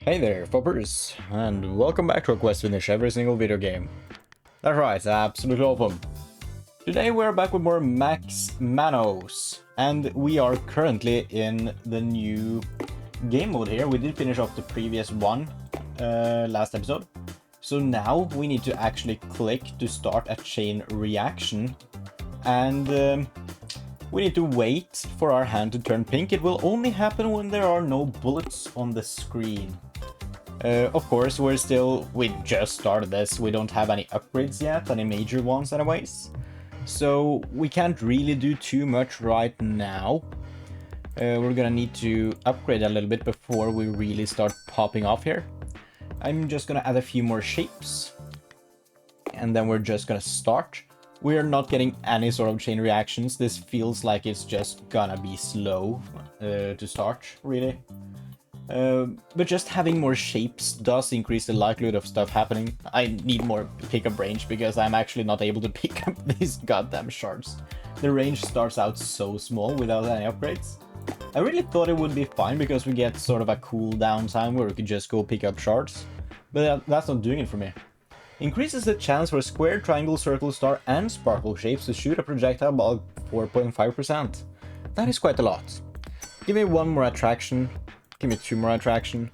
Hey there, Foppers, and welcome back to a quest to finish every single video game. That's right, absolutely awesome. Today we're back with more Max Manos, and we are currently in the new game mode here. We did finish off the previous one last episode, so now we need to actually click to start a chain reaction, and we need to wait for our hand to turn pink. It will only happen when there are no bullets on the screen. Of course, we just started this, we don't have any upgrades yet, any major ones anyways. So we can't really do too much right now. We're gonna need to upgrade a little bit before we really start popping off here. I'm just gonna add a few more shapes, and then we're just gonna start. We're not getting any sort of chain reactions. This feels like it's just gonna be slow to start, really. But just having more shapes does increase the likelihood of stuff happening. I need more pickup range because I'm actually not able to pick up these goddamn shards. The range starts out so small without any upgrades. I really thought it would be fine because we get sort of a cooldown time where we could just go pick up shards, but that's not doing it for me. Increases the chance for square, triangle, circle, star, and sparkle shapes to shoot a projectile by 4.5%. That is quite a lot. Give me one more attraction. Give me two more attraction.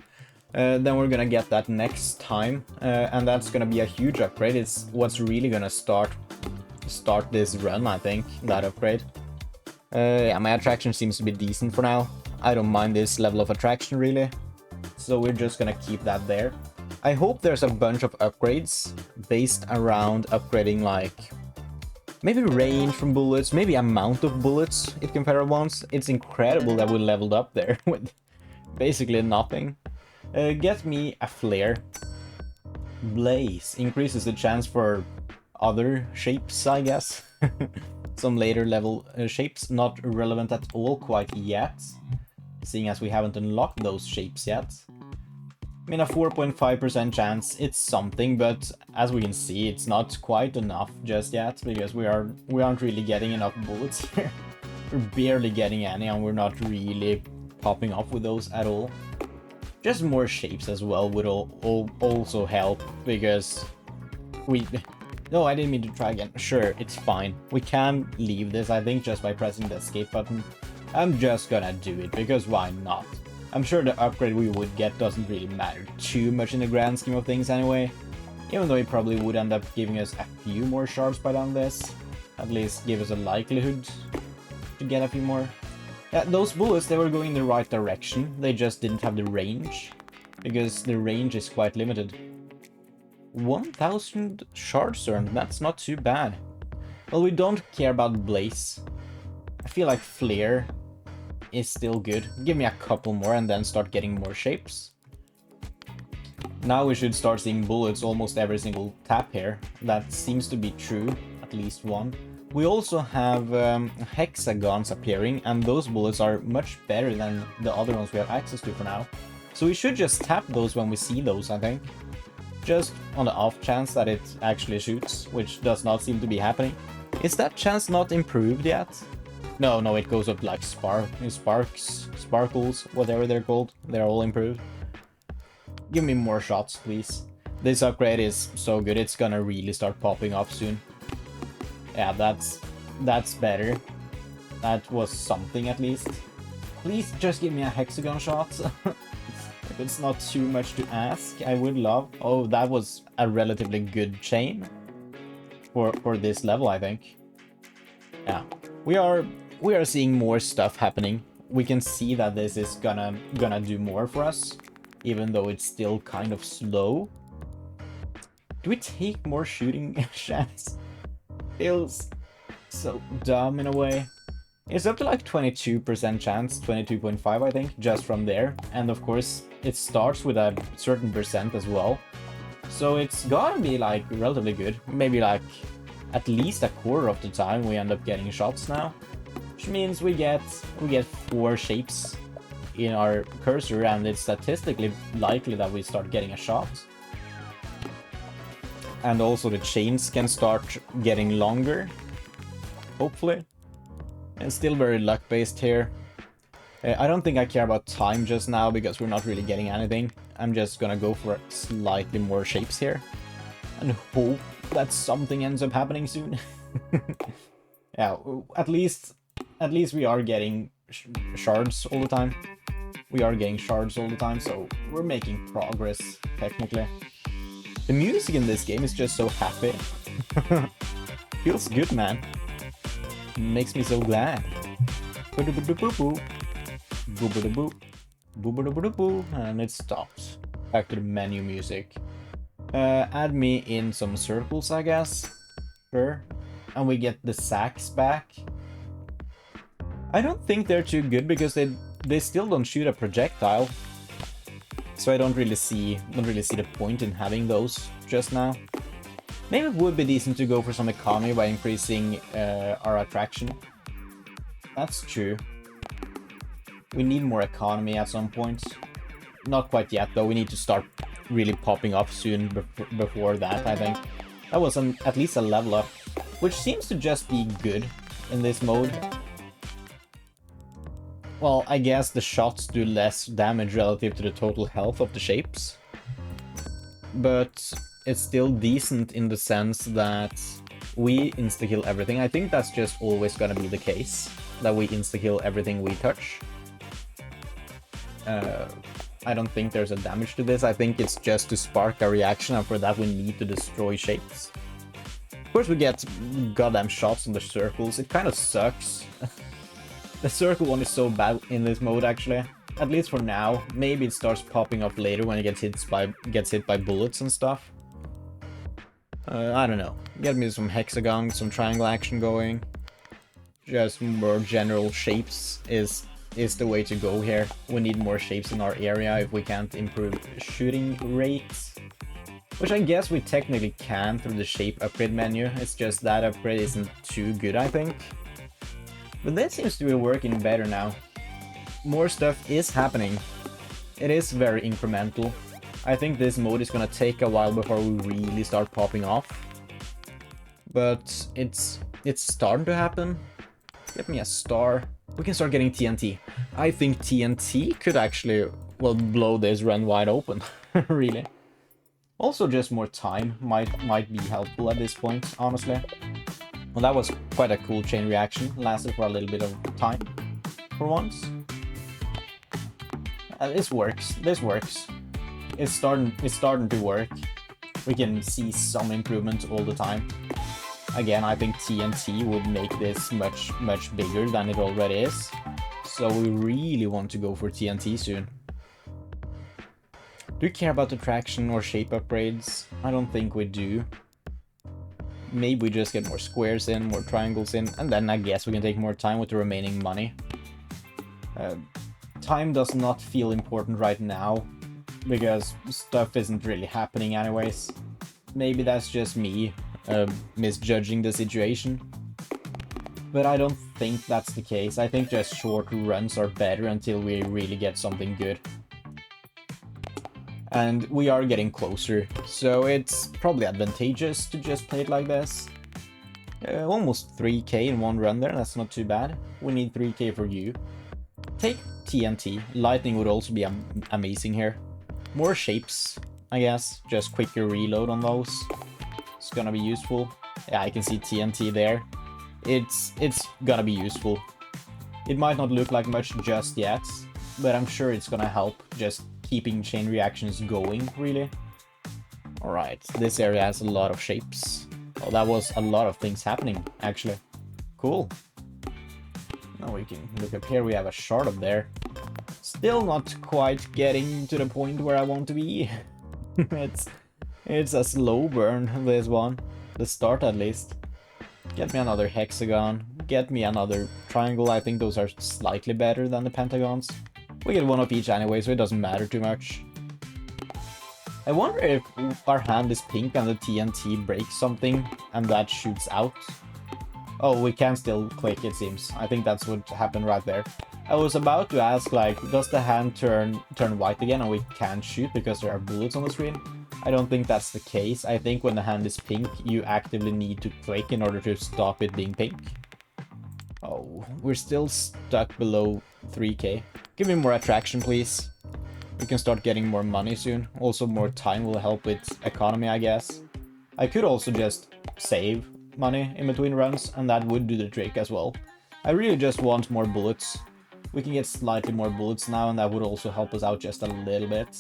Then we're gonna get that next time, and that's gonna be a huge upgrade. It's what's really gonna start this run, I think, that upgrade. Yeah, my attraction seems to be decent for now. I don't mind this level of attraction, really. So we're just gonna keep that there. I hope there's a bunch of upgrades based around upgrading, like, maybe range from bullets, maybe amount of bullets it can fire once. It's incredible that we leveled up there with basically nothing. Get me a flare. Blaze increases the chance for other shapes, I guess. Some later level shapes, not relevant at all quite yet, seeing as we haven't unlocked those shapes yet. I mean, a 4.5% chance, it's something, but as we can see, it's not quite enough just yet, because we aren't really getting enough bullets here. We're barely getting any, and we're not really popping off with those at all. Just more shapes as well would also help, because no, I didn't mean to try again. Sure, it's fine. We can leave this, I think, just by pressing the escape button. I'm just gonna do it, because why not? I'm sure the upgrade we would get doesn't really matter too much in the grand scheme of things anyway, even though it probably would end up giving us a few more shards by doing this. At least give us a likelihood to get a few more. Yeah, those bullets, they were going in the right direction, they just didn't have the range, because the range is quite limited. 1000 shards earned, that's not too bad. Well, we don't care about Blaze. I feel like Flare is still good. Give me a couple more and then start getting more shapes. Now we should start seeing bullets almost every single tap here. That seems to be true, at least one. We also have hexagons appearing, and those bullets are much better than the other ones we have access to for now. So we should just tap those when we see those, I think. Just on the off chance that it actually shoots, which does not seem to be happening. Is that chance not improved yet? No, it goes up like sparks, sparkles, whatever they're called. They're all improved. Give me more shots, please. This upgrade is so good, it's gonna really start popping off soon. Yeah, that's better. That was something at least. Please just give me a hexagon shot. If it's not too much to ask, I would love. Oh, that was a relatively good chain for this level, I think. Yeah, we are seeing more stuff happening. We can see that this is gonna do more for us, even though it's still kind of slow. Do we take more shooting shots? Feels so dumb in a way. It's up to like 22% chance, 22.5 I think, just from there. And of course, it starts with a certain percent as well. So it's gotta be like relatively good. Maybe like at least a quarter of the time we end up getting shots now. Which means we get 4 shapes in our cursor, and it's statistically likely that we start getting a shot. And also the chains can start getting longer, hopefully. And still very luck-based here. I don't think I care about time just now, because we're not really getting anything. I'm just gonna go for slightly more shapes here. And hope that something ends up happening soon. Yeah, at least we are getting shards all the time. We are getting shards all the time, so we're making progress, technically. The music in this game is just so happy. Feels good, man. Makes me so glad. And it stops. Back to the menu music. Add me in some circles, I guess. Sure. And we get the sacks back. I don't think they're too good because they still don't shoot a projectile. So I don't really see the point in having those just now. Maybe it would be decent to go for some economy by increasing our attraction. That's true. We need more economy at some point. Not quite yet though, we need to start really popping up soon before that, I think. That was at least a level up, which seems to just be good in this mode. Well, I guess the shots do less damage relative to the total health of the shapes. But it's still decent in the sense that we insta-kill everything. I think that's just always gonna be the case, that we insta-kill everything we touch. I don't think there's a damage to this. I think it's just to spark a reaction, and for that we need to destroy shapes. Of course we get goddamn shots on the circles. It kind of sucks. The circle one is so bad in this mode, actually. At least for now. Maybe it starts popping up later when it gets hit by bullets and stuff. I don't know. Get me some hexagon, some triangle action going. Just more general shapes is the way to go here. We need more shapes in our area if we can't improve shooting rates. Which I guess we technically can through the shape upgrade menu. It's just that upgrade isn't too good, I think. But that seems to be working better now. More stuff is happening. It is very incremental. I think this mode is gonna take a while before we really start popping off. But it's starting to happen. Get me a star. We can start getting TNT. I think TNT could actually, well, blow this run wide open. Really. Also, just more time might be helpful at this point, honestly. Well, that was quite a cool chain reaction. Lasted for a little bit of time, for once. This works. This works. It's starting to work. We can see some improvements all the time. Again, I think TNT would make this much bigger than it already is. So we really want to go for TNT soon. Do we care about attraction or shape upgrades? I don't think we do. Maybe we just get more squares in, more triangles in, and then I guess we can take more time with the remaining money. Time does not feel important right now, because stuff isn't really happening anyways. Maybe that's just me misjudging the situation. But I don't think that's the case. I think just short runs are better until we really get something good. And we are getting closer, so it's probably advantageous to just play it like this. Almost 3k in one run there, that's not too bad. We need 3k for you. Take TNT. Lightning would also be amazing here. More shapes, I guess. Just quicker reload on those. It's gonna be useful. Yeah, I can see TNT there. It's gonna be useful. It might not look like much just yet, but I'm sure it's gonna help just keeping chain reactions going, really. Alright, this area has a lot of shapes. Oh, that was a lot of things happening, actually. Cool. Now we can look up here, we have a shard up there. Still not quite getting to the point where I want to be. It's a slow burn, this one. The start, at least. Get me another hexagon. Get me another triangle. I think those are slightly better than the pentagons. We get one of each anyway, so it doesn't matter too much. I wonder if our hand is pink and the TNT breaks something and that shoots out. Oh, we can still click, it seems. I think that's what happened right there. I was about to ask, like, does the hand turn white again and we can't shoot because there are bullets on the screen? I don't think that's the case. I think when the hand is pink, you actively need to click in order to stop it being pink. Oh, we're still stuck below 3k. Give me more attraction, please. We can start getting more money soon. Also, more time will help with economy, I guess. I could also just save money in between runs, and that would do the trick as well. I really just want more bullets. We can get slightly more bullets now, and that would also help us out just a little bit.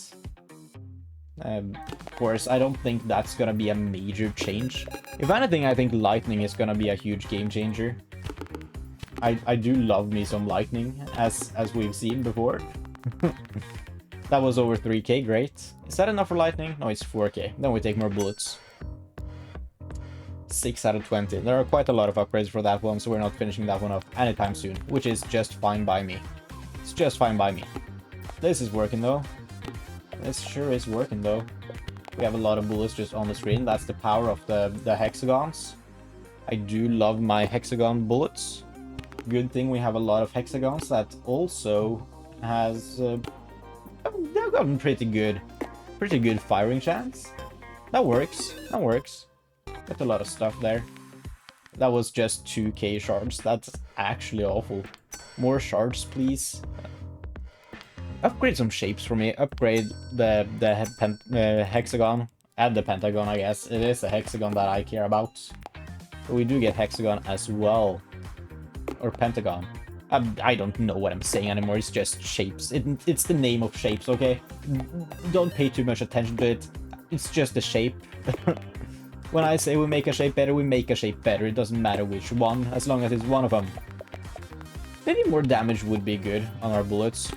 Of course, I don't think that's gonna be a major change. If anything, I think lightning is gonna be a huge game changer. I do love me some lightning, as we've seen before. That was over 3k, great. Is that enough for lightning? No, it's 4k. Then we take more bullets. 6 out of 20. There are quite a lot of upgrades for that one, so we're not finishing that one up anytime soon, which is just fine by me. It's just fine by me. This is working though. This sure is working though. We have a lot of bullets just on the screen. That's the power of the hexagons. I do love my hexagon bullets. Good thing we have a lot of hexagons that also has they've gotten pretty good firing chance. That works. That works. Got a lot of stuff there. That was just 2k shards. That's actually awful. More shards, please. Upgrade some shapes for me. Upgrade the hexagon. Add the pentagon, I guess. It is a hexagon that I care about. But we do get hexagon as well. Or pentagon. I don't know what I'm saying anymore. It's just shapes. It's the name of shapes, okay? Don't pay too much attention to it. It's just a shape. When I say we make a shape better, we make a shape better. It doesn't matter which one, as long as it's one of them. Maybe more damage would be good on our bullets,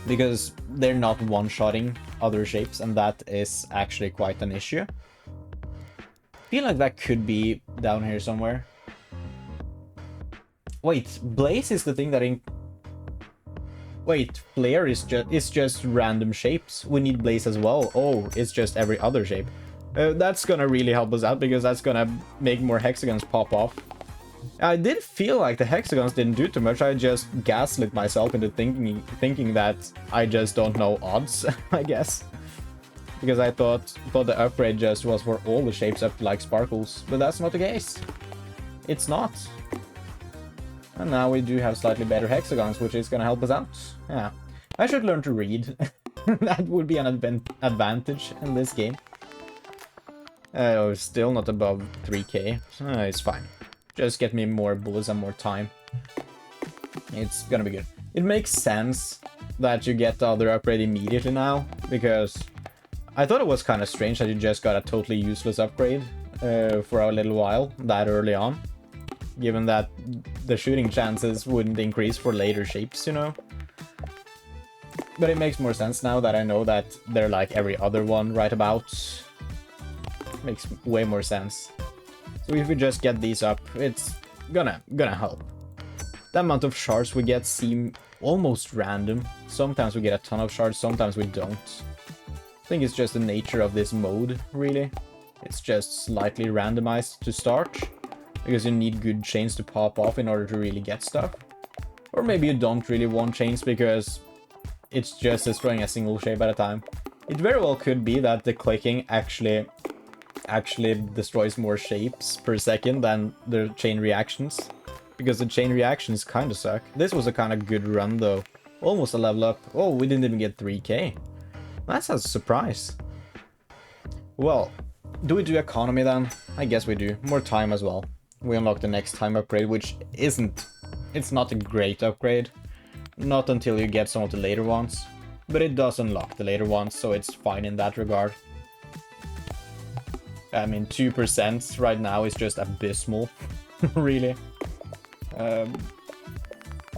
because they're not one-shotting other shapes, and that is actually quite an issue. I feel like that could be down here somewhere. Wait, Blaze is the thing that Wait, Flare is just random shapes. We need Blaze as well. Oh, it's just every other shape. That's gonna really help us out, because that's gonna make more hexagons pop off. I did feel like the hexagons didn't do too much. I just gaslit myself into thinking that I just don't know odds, I guess. Because I thought the upgrade just was for all the shapes up to like sparkles, but that's not the case. It's not. And now we do have slightly better hexagons, which is gonna help us out. Yeah. I should learn to read. That would be an advantage in this game. Still not above 3k. It's fine. Just get me more bullets and more time. It's gonna be good. It makes sense that you get the other upgrade immediately now, because I thought it was kind of strange that you just got a totally useless upgrade for a little while that early on, given that the shooting chances wouldn't increase for later shapes, you know? But it makes more sense now that I know that they're like every other one right about. Makes way more sense. So if we just get these up, it's gonna help. The amount of shards we get seem almost random. Sometimes we get a ton of shards, sometimes we don't. I think it's just the nature of this mode, really. It's just slightly randomized to start, because you need good chains to pop off in order to really get stuff. Or maybe you don't really want chains because it's just destroying a single shape at a time. It very well could be that the clicking actually destroys more shapes per second than the chain reactions, because the chain reactions kind of suck. This was a kind of good run though. Almost a level up. Oh, we didn't even get 3k. That's a surprise. Well, do we do economy then? I guess we do. More time as well. We unlock the next time upgrade, which it's not a great upgrade. Not until you get some of the later ones. But it does unlock the later ones, so it's fine in that regard. I mean, 2% right now is just abysmal, really. But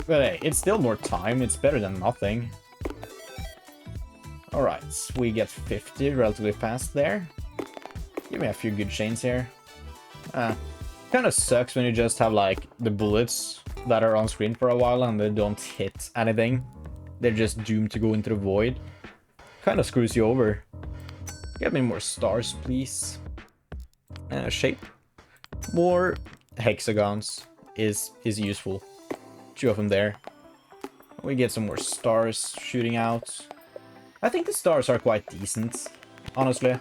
hey, it's still more time. It's better than nothing. Alright, we get 50 relatively fast there. Give me a few good chains here. Kind of sucks when you just have like the bullets that are on screen for a while and they don't hit anything. They're just doomed to go into the void. Kind of screws you over. Get me more stars, please. Shape. More hexagons is useful. 2 of them there. We get some more stars shooting out. I think the stars are quite decent, honestly.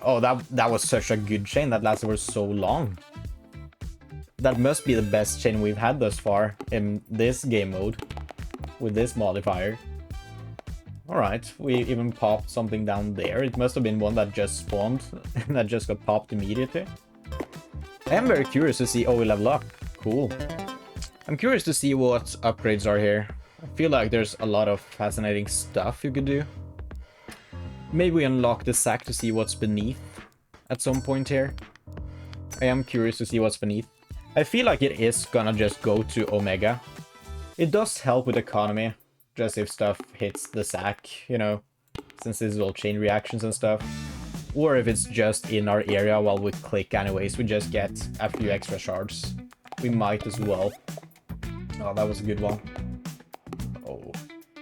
Oh, that was such a good chain that lasted for so long. That must be the best chain we've had thus far in this game mode with this modifier. Alright, we even popped something down there. It must have been one that just spawned and that just got popped immediately. I am very curious to see... Oh, we level up. Cool. I'm curious to see what upgrades are here. I feel like there's a lot of fascinating stuff you could do. Maybe we unlock the sack to see what's beneath at some point here. I am curious to see what's beneath. I feel like it is gonna just go to Omega. It does help with economy, just if stuff hits the sack, you know, since this is all chain reactions and stuff. Or if it's just in our area while we click anyways, we just get a few extra shards. We might as well. Oh, that was a good one. Oh.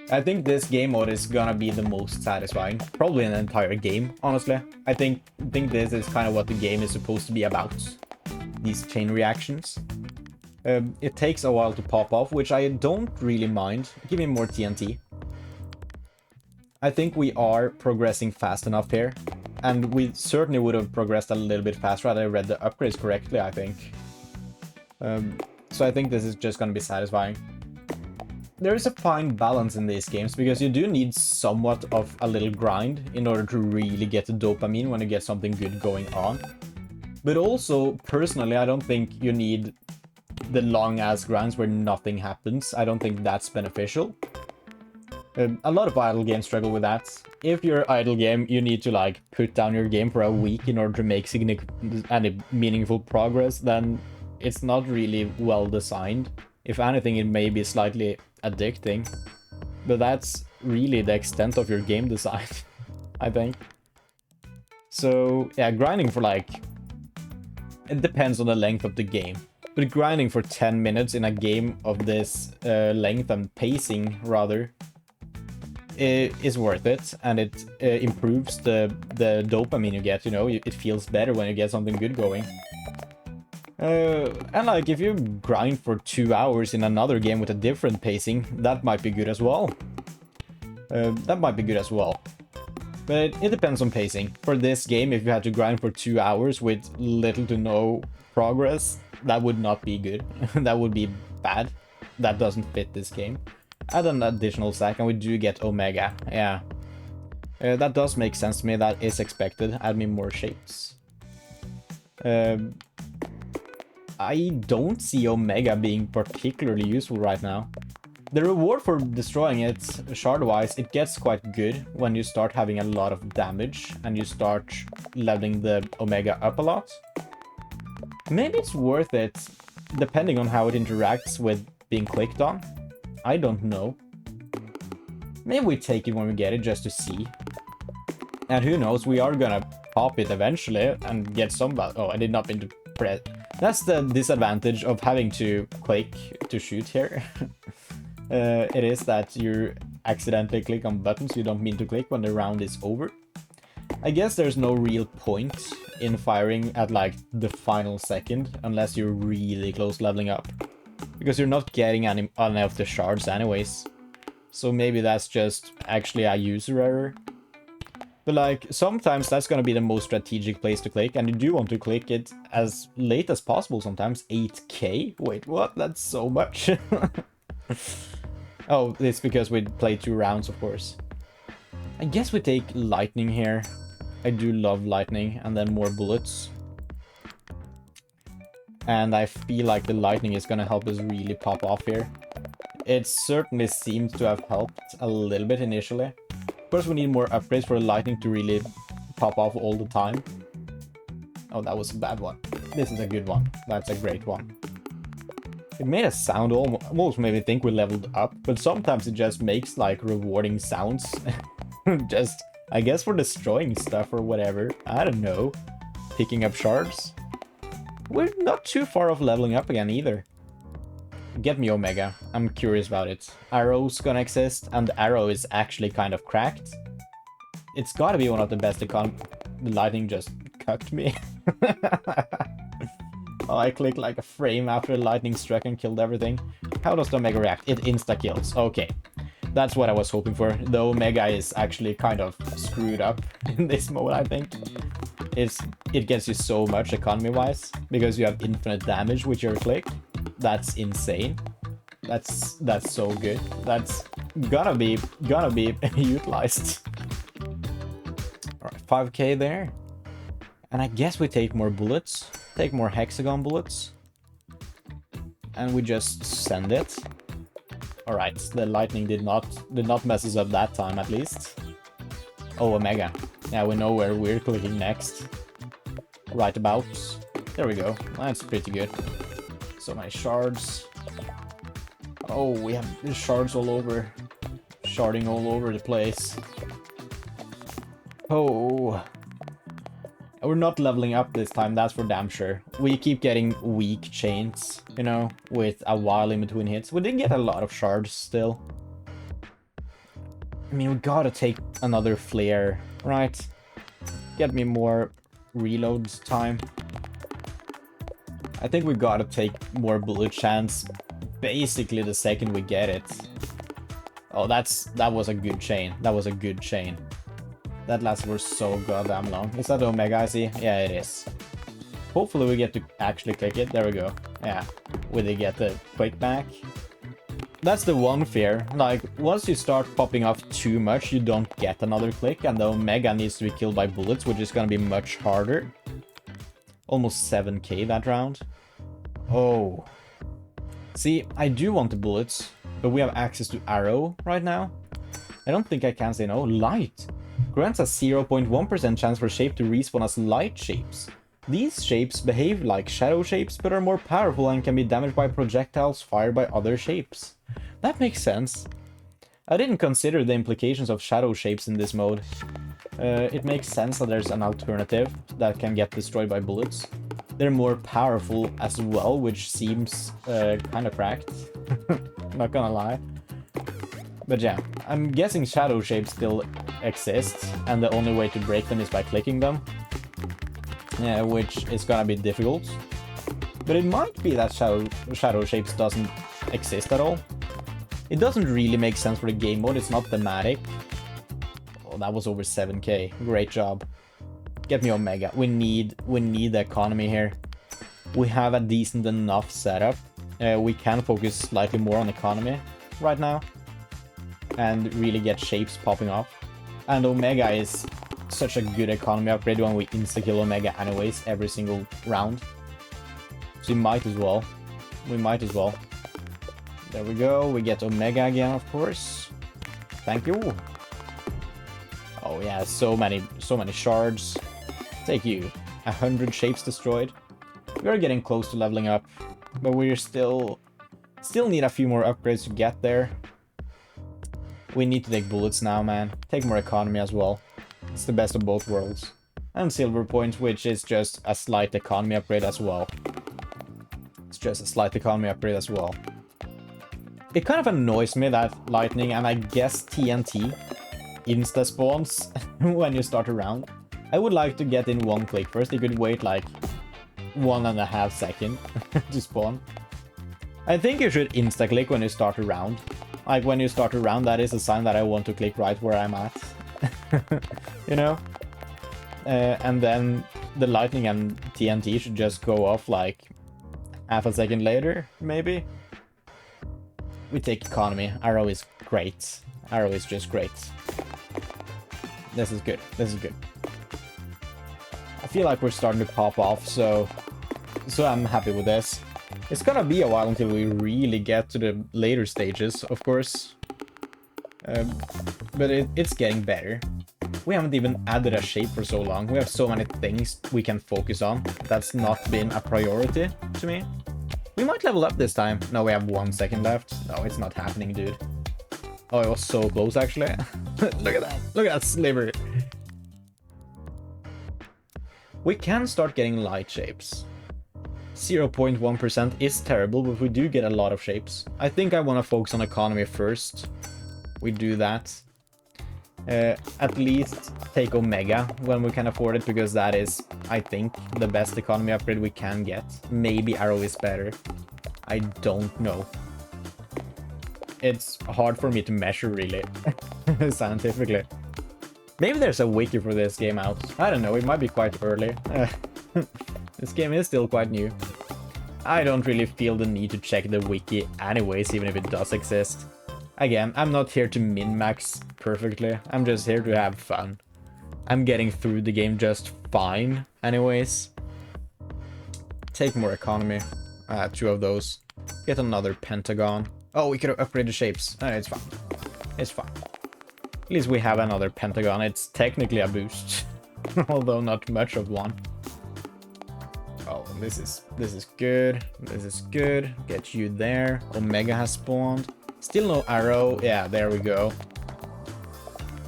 I think this game mode is gonna be the most satisfying, probably in the entire game, honestly. I think this is kind of what the game is supposed to be about. These chain reactions. It takes a while to pop off, which I don't really mind. Give me more TNT. I think we are progressing fast enough here. And we certainly would have progressed a little bit faster had I read the upgrades correctly, I think. So I think this is just going to be satisfying. There is a fine balance in these games, because you do need somewhat of a little grind in order to really get the dopamine when you get something good going on. But also, personally, I don't think you need the long-ass grinds where nothing happens. I don't think that's beneficial. A lot of idle games struggle with that. If you're idle game, you need to like put down your game for a week in order to make any meaningful progress, then it's not really well designed. If anything, it may be slightly addicting. But that's really the extent of your game design, I think. So, yeah, grinding for like... It depends on the length of the game. But grinding for 10 minutes in a game of this length and pacing, rather, is worth it. And it improves the dopamine you get, you know? It feels better when you get something good going. And like, if you grind for 2 hours in another game with a different pacing, that might be good as well. But it depends on pacing. For this game, if you had to grind for 2 hours with little to no progress, that would not be good. That would be bad. That doesn't fit this game. Add an additional sack and we do get Omega. Yeah. That does make sense to me. That is expected. Add me more shapes. I don't see Omega being particularly useful right now. The reward for destroying it, shard-wise, it gets quite good when you start having a lot of damage and you start leveling the Omega up a lot. Maybe it's worth it, depending on how it interacts with being clicked on. I don't know. Maybe we take it when we get it just to see. And who knows, we are gonna pop it eventually and get some value. Oh, I did not mean to press. That's the disadvantage of having to click to shoot here. It is that you accidentally click on buttons you don't mean to click when the round is over. I guess there's no real point in firing at like the final second unless you're really close leveling up. Because you're not getting any of the shards anyways. So maybe that's just actually a user error. But like, sometimes that's gonna be the most strategic place to click, and you do want to click it as late as possible sometimes. 8k? Wait, what? That's so much. Oh, it's because we played 2 rounds, of course. I guess we take lightning here. I do love lightning, and then more bullets. And I feel like the lightning is gonna help us really pop off here. It certainly seems to have helped a little bit initially. Of course, we need more upgrades for the lightning to really pop off all the time. Oh, that was a bad one. This is a good one. That's a great one. It made a sound, almost made me think we leveled up, but sometimes it just makes like rewarding sounds. Just, I guess, for destroying stuff or whatever. I don't know. Picking up shards. We're not too far off leveling up again either. Get me Omega. I'm curious about it. Arrow's gonna exist, and the arrow is actually kind of cracked. It's gotta be one of the best The lightning just cucked me. Oh, I clicked like a frame after the lightning struck and killed everything. How does the Omega react? It insta-kills. Okay. That's what I was hoping for. The Omega is actually kind of screwed up in this mode, I think. It gets you so much economy-wise, because you have infinite damage with your click. That's insane. That's so good. gonna be utilized. Alright, 5k there. And I guess we take more bullets. Take more hexagon bullets. And we just send it. Alright, the lightning did not mess us up that time at least. Oh, Omega. Yeah, we know where we're clicking next. Right about. There we go. That's pretty good. So many shards. Oh, we have shards all over. Sharding all over the place. Oh. We're not leveling up this time, that's for damn sure. We keep getting weak chains, you know, with a while in between hits. We did get a lot of shards still. I mean, we gotta take another flare, right? Get me more reload time. I think we gotta take more bullet chance basically the second we get it. Oh, that was a good chain. That was a good chain. That lasted for so goddamn long. Is that the Omega I see? Yeah, it is. Hopefully we get to actually click it. There we go. Yeah, we did get the quick back. That's the one fear. Like, once you start popping off too much, you don't get another click, and the Omega needs to be killed by bullets, which is gonna be much harder. Almost 7k that round. Oh. See, I do want the bullets, but we have access to arrow right now. I don't think I can say no. Light. Grants a 0.1% chance for shape to respawn as light shapes. These shapes behave like shadow shapes, but are more powerful and can be damaged by projectiles fired by other shapes. That makes sense. I didn't consider the implications of shadow shapes in this mode. It makes sense that there's an alternative that can get destroyed by bullets. They're more powerful as well, which seems kind of cracked. Not gonna lie. But yeah, I'm guessing shadow shapes still exist, and the only way to break them is by clicking them. Yeah, which is gonna be difficult. But it might be that shadow shapes doesn't exist at all. It doesn't really make sense for the game mode, it's not thematic. Oh, that was over 7k. Great job. Get me Omega. We need the economy here. We have a decent enough setup. We can focus slightly more on economy right now. And really get shapes popping off. And Omega is such a good economy upgrade when we insta-kill Omega anyways every single round. So we might as well. We might as well. There we go. We get Omega again, of course. Thank you. Oh yeah, so many shards. Take you. 100 shapes destroyed. We are getting close to leveling up, but we're still need a few more upgrades to get there. We need to take bullets now, man. Take more economy as well. It's the best of both worlds. And silver points, which is just a slight economy upgrade as well. It's just a slight economy upgrade as well. It kind of annoys me that lightning and I guess TNT insta spawns when you start a round. I would like to get in one click first. You could wait like 1.5 seconds to spawn. I think you should insta click when you start a round. Like when you start a round, that is a sign that I want to click right where I'm at. You know? And then the lightning and TNT should just go off like half a second later, maybe. We take economy. Arrow is great. Arrow is just great. This is good. This is good. I feel like we're starting to pop off, so I'm happy with this. It's gonna be a while until we really get to the later stages, of course. But it's getting better. We haven't even added a shape for so long. We have so many things we can focus on. That's not been a priority to me. We might level up this time. No, we have 1 second left. No, it's not happening, dude. Oh, it was so close, actually. Look at that. Look at that sliver. We can start getting light shapes. 0.1% is terrible, but we do get a lot of shapes. I think I want to focus on economy first. We do that. At least take Omega when we can afford it, because that is, I think, the best economy upgrade we can get. Maybe Arrow is better. I don't know. It's hard for me to measure, really, scientifically. Maybe there's a wiki for this game out. I don't know, it might be quite early. This game is still quite new. I don't really feel the need to check the wiki anyways, even if it does exist. Again, I'm not here to min-max perfectly. I'm just here to have fun. I'm getting through the game just fine, anyways. Take more economy. 2 of those. Get another pentagon. Oh, we could have upgraded shapes. It's fine. It's fine. At least we have another pentagon. It's technically a boost. Although not much of one. Oh, this is good. This is good. Get you there. Omega has spawned. Still no arrow. Yeah, there we go.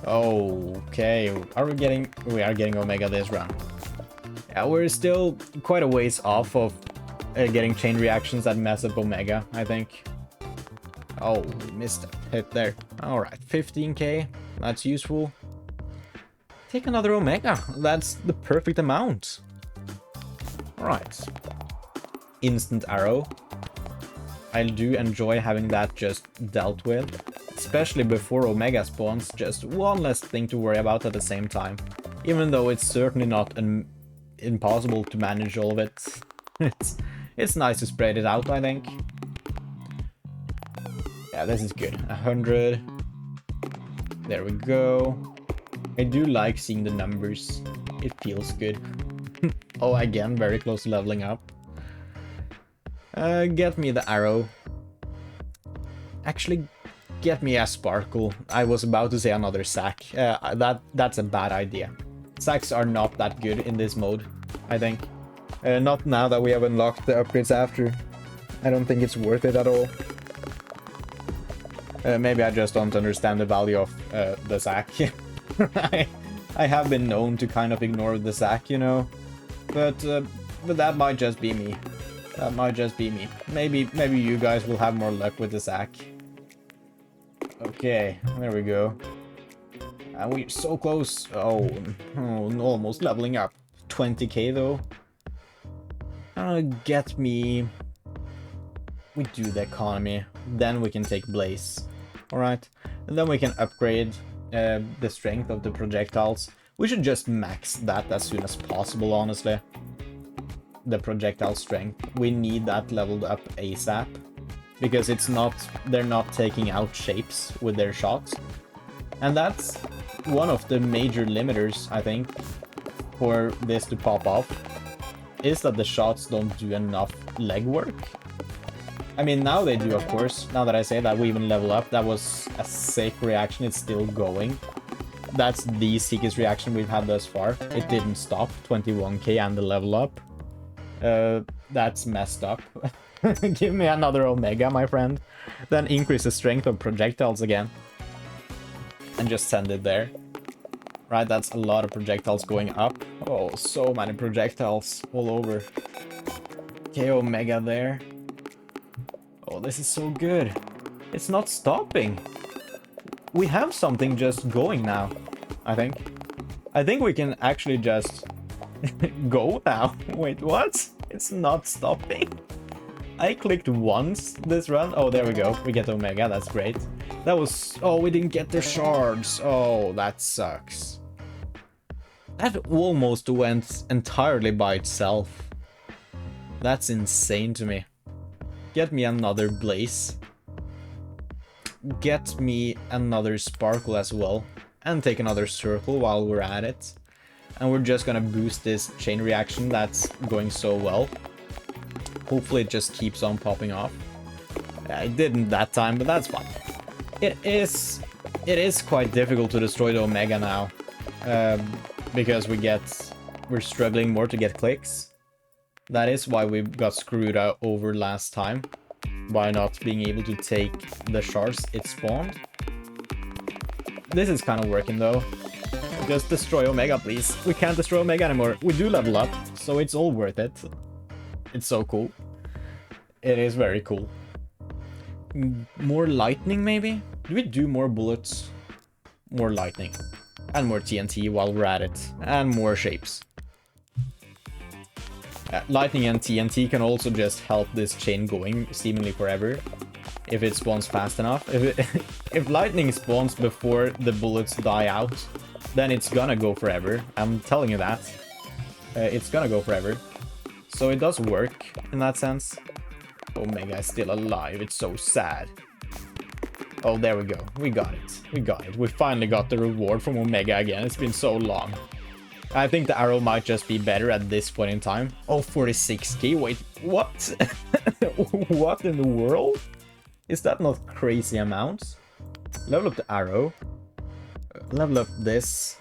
Okay. We are getting Omega this run. Yeah, we're still quite a ways off of getting chain reactions that mess up Omega, I think. Oh, we missed a hit there. Alright, 15k. That's useful. Take another Omega. That's the perfect amount. Alright. Instant arrow. I do enjoy having that just dealt with. Especially before Omega spawns. Just one less thing to worry about at the same time. Even though it's certainly not impossible to manage all of it. It's nice to spread it out, I think. Yeah, this is good. 100. There we go. I do like seeing the numbers. It feels good. Oh, again, very close to leveling up. Get me the arrow. Actually, get me a sparkle. I was about to say another sack. That's a bad idea. Sacks are not that good in this mode, I think. Not now that we have unlocked the upgrades after. I don't think it's worth it at all. Maybe I just don't understand the value of the sack. I have been known to kind of ignore the sack, you know. But that might just be me. That might just be me. Maybe you guys will have more luck with the sack. Okay, there we go. And we're so close. Oh, almost leveling up. 20k though. Get me... We do the economy. Then we can take Blaze. Alright. And then we can upgrade the strength of the projectiles. We should just max that as soon as possible, honestly. The projectile strength. We need that leveled up ASAP. Because they're not taking out shapes with their shots. And that's one of the major limiters, I think, for this to pop off. Is that the shots don't do enough legwork. I mean, now they do, of course. Now that I say that, we even level up. That was a sick reaction. It's still going. That's the sickest reaction we've had thus far. It didn't stop. 21k and the level up. That's messed up. Give me another Omega, my friend. Then increase the strength of projectiles again. And just send it there. Right, that's a lot of projectiles going up. Oh, so many projectiles all over. Okay, Omega there. Oh, this is so good. It's not stopping. We have something just going now, I think. I think we can actually just go now. Wait, what? It's not stopping. I clicked once this run. Oh, there we go. We get Omega. That's great. That was... Oh, we didn't get the shards. Oh, that sucks. That almost went entirely by itself. That's insane to me. Get me another Blaze. Get me another Sparkle as well. And take another Circle while we're at it. And we're just gonna boost this chain reaction that's going so well. Hopefully it just keeps on popping off. It didn't that time, but that's fine. It is quite difficult to destroy the Omega now. Because we're struggling more to get clicks. That is why we got screwed over last time. By not being able to take the shards it spawned. This is kind of working though. Just destroy Omega, please. We can't destroy Omega anymore. We do level up, so it's all worth it. It's so cool. It is very cool. More lightning, maybe? Do we do more bullets? More lightning. And more TNT while we're at it. And more shapes. Lightning and TNT can also just help this chain going seemingly forever. If it spawns fast enough. If lightning spawns before the bullets die out, then it's gonna go forever. I'm telling you that. It's gonna go forever. So it does work in that sense. Omega is still alive. It's so sad. Oh, there we go. We got it. We got it. We finally got the reward from Omega again. It's been so long. I think the arrow might just be better at this point in time. Oh, 46k? Wait, what? What in the world? Is that not crazy amounts? Level up the arrow. Level up this.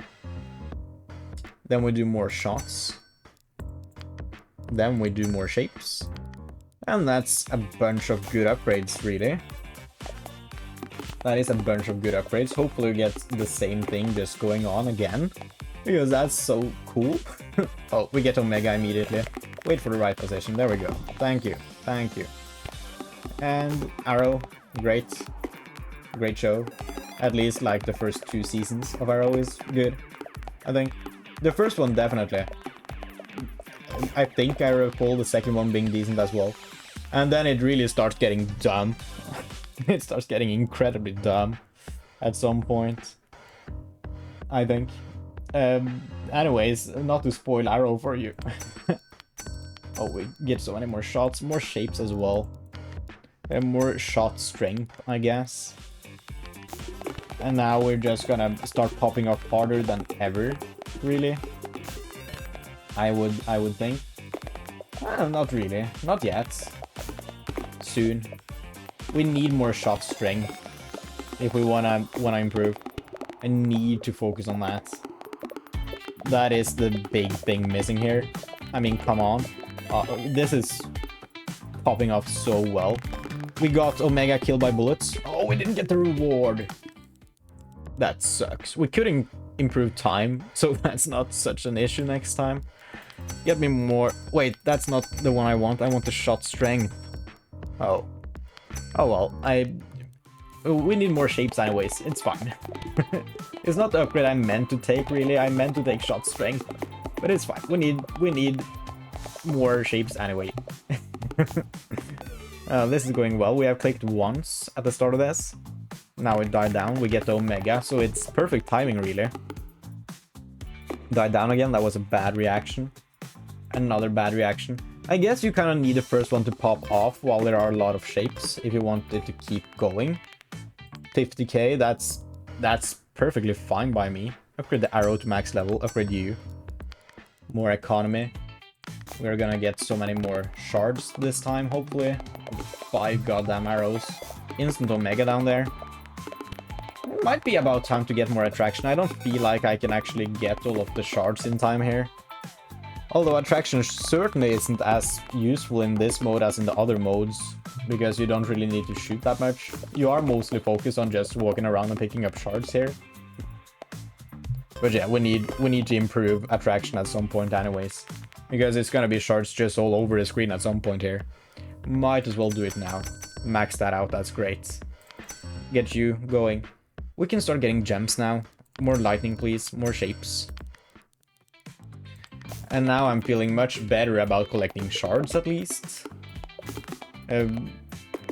Then we do more shots. Then we do more shapes. And that's a bunch of good upgrades, really. That is a bunch of good upgrades. Hopefully we get the same thing just going on again. Because that's so cool. Oh, we get Omega immediately. Wait for the right position. There we go. Thank you. Thank you. And Arrow. Great. Great show. At least like the first 2 seasons of Arrow is good, I think. The first one definitely. I think I recall the second one being decent as well. And then it really starts getting dumb. It starts getting incredibly dumb at some point, I think. Anyways, not to spoil Arrow for you. Oh, we get so many more shots, more shapes as well. And more shot strength, I guess. And now we're just gonna start popping up harder than ever, really. I would think. Not really. Not yet. Soon. We need more shot strength if we wanna improve. I need to focus on that. That is the big thing missing here. I mean, come on. This is popping off so well. We got Omega killed by bullets. Oh, we didn't get the reward. That sucks. We couldn't improve time, so that's not such an issue next time. Get me more... Wait, that's not the one I want. I want the shot strength. Oh. Oh well, we need more shapes anyways. It's fine. It's not the upgrade I meant to take, really. I meant to take shot strength. But it's fine. We need more shapes anyway. This is going well. We have clicked once at the start of this. Now it died down. We get the Omega, so it's perfect timing, really. Died down again. That was a bad reaction. Another bad reaction. I guess you kind of need the first one to pop off while there are a lot of shapes if you want it to keep going. 50k, that's perfectly fine by me. Upgrade the arrow to max level. Upgrade you. More economy. We're gonna get so many more shards this time, hopefully. 5 goddamn arrows. Instant Omega down there. It might be about time to get more attraction. I don't feel like I can actually get all of the shards in time here. Although attraction certainly isn't as useful in this mode as in the other modes, because you don't really need to shoot that much. You are mostly focused on just walking around and picking up shards here. But yeah, we need to improve attraction at some point anyways, because it's gonna be shards just all over the screen at some point here. Might as well do it now. Max that out, that's great. Get you going. We can start getting gems now. More lightning, please. More shapes. And now I'm feeling much better about collecting shards, at least.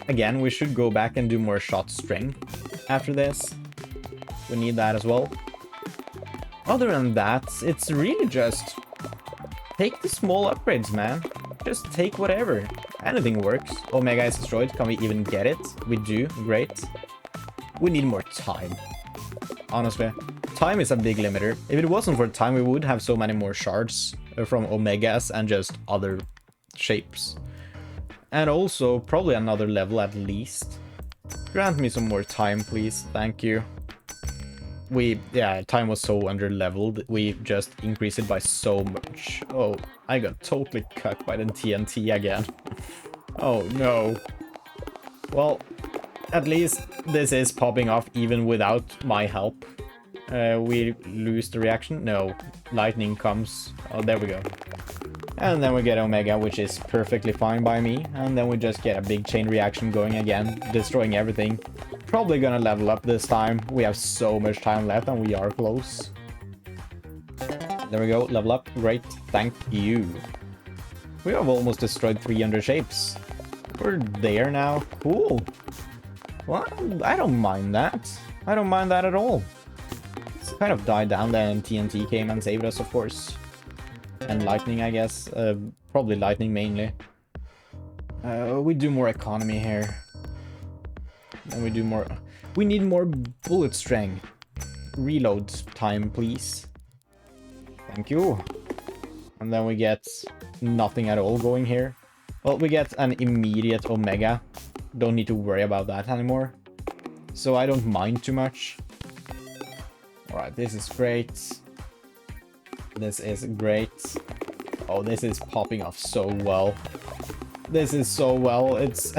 Again, we should go back and do more shot strength after this. We need that as well. Other than that, it's really just... take the small upgrades, man. Just take whatever. Anything works. Omega is destroyed. Can we even get it? We do. Great. We need more time. Honestly. Time is a big limiter. If it wasn't for time, we would have so many more shards from Omegas and just other shapes. And also, probably another level at least. Grant me some more time, please. Thank you. Yeah, time was so under-leveled. We just increased it by so much. Oh, I got totally cut by the TNT again. Oh, no. Well, at least this is popping off even without my help. We lose the reaction. No, lightning comes. Oh, there we go. And then we get Omega, which is perfectly fine by me. And then we just get a big chain reaction going again, destroying everything. Probably gonna level up this time. We have so much time left and we are close. There we go, level up. Great, thank you. We have almost destroyed 300 shapes. We're there now. Cool. Well, I don't mind that. I don't mind that at all. It's kind of died down then. TNT came and saved us, of course. And lightning, I guess. Probably lightning mainly. We do more economy here. And we do more... We need more bullet strength. Reload time, please. Thank you. And then we get nothing at all going here. Well, we get an immediate Omega. Don't need to worry about that anymore. So I don't mind too much. Alright, this is great. This is great. Oh, this is popping off so well. This is so well. It's...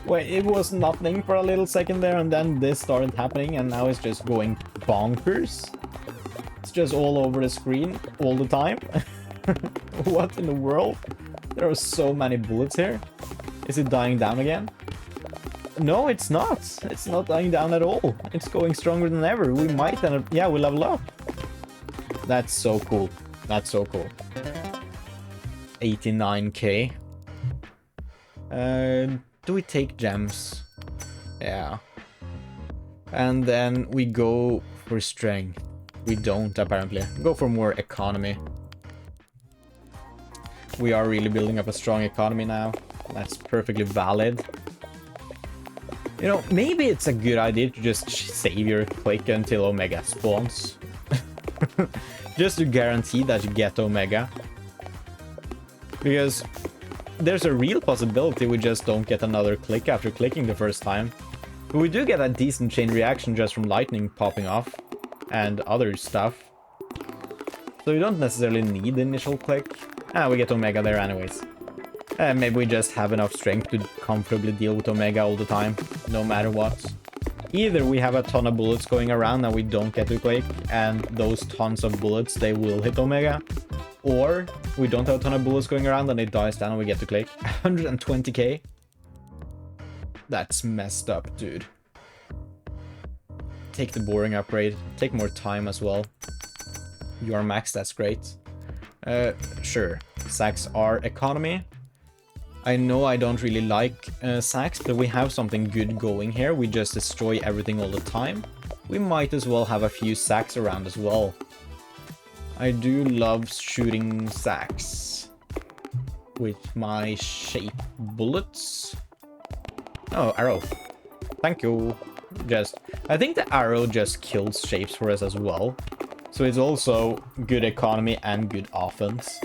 Wait, it was nothing for a little second there, and then this started happening, and now it's just going bonkers. It's just all over the screen all the time. What in the world? There are so many bullets here. Is it dying down again? No, it's not. It's not dying down at all. It's going stronger than ever. We might end up... Yeah, we level up. That's so cool. That's so cool. 89k. Do we take gems? Yeah. And then we go for strength. We don't, apparently. Go for more economy. We are really building up a strong economy now. That's perfectly valid. You know, maybe it's a good idea to just save your click until Omega spawns. Just to guarantee that you get Omega. Because there's a real possibility we just don't get another click after clicking the first time. But we do get a decent chain reaction just from lightning popping off. And other stuff. So you don't necessarily need the initial click. Ah, we get Omega there anyways. Maybe we just have enough strength to comfortably deal with Omega all the time, no matter what. Either we have a ton of bullets going around and we don't get to click, and those tons of bullets, they will hit Omega. Or we don't have a ton of bullets going around and it dies down and we get to click. 120k? That's messed up, dude. Take the boring upgrade. Take more time as well. You are max, that's great. Sure. Sacks are economy. I know I don't really like sacks, but we have something good going here. We just destroy everything all the time. We might as well have a few sacks around as well. I do love shooting sacks with my shape bullets. Oh, arrow. Thank you. I think the arrow just kills shapes for us as well. So it's also good economy and good offense.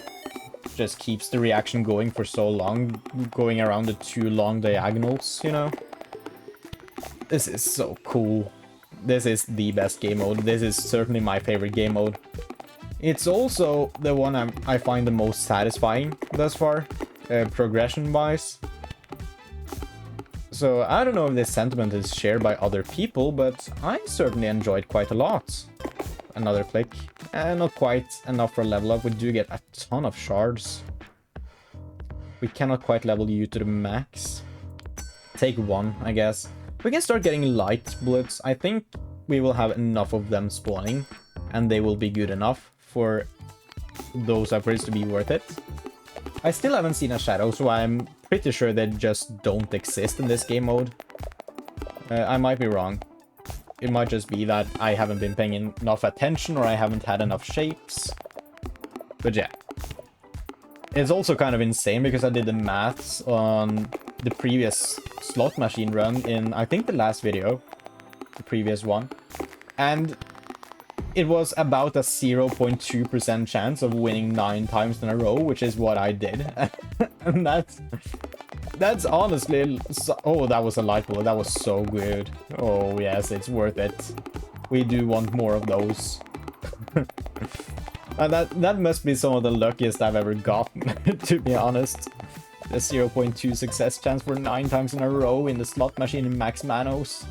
Just keeps the reaction going for so long, going around the two long diagonals, you know? This is so cool. This is the best game mode. This is certainly my favorite game mode. It's also the one I find the most satisfying thus far, progression-wise. So I don't know if this sentiment is shared by other people, but I certainly enjoyed quite a lot. Another click. Not quite enough for a level up. We do get a ton of shards. We cannot quite level you to the max. Take one, I guess. We can start getting light bullets. I think we will have enough of them spawning, and they will be good enough for those upgrades to be worth it. I still haven't seen a shadow, so I'm pretty sure they just don't exist in this game mode. I might be wrong. It might just be that I haven't been paying enough attention or I haven't had enough shapes. But yeah. It's also kind of insane because I did the maths on the previous slot machine run in, I think, the last video. The previous one. And it was about a 0.2% chance of winning 9 times in a row, which is what I did. And that's honestly... Oh, that was a light bullet. That was so good. Oh, yes, it's worth it. We do want more of those. That must be some of the luckiest I've ever gotten, to be honest. The 0.2 success chance for 9 times in a row in the slot machine in Max Manos.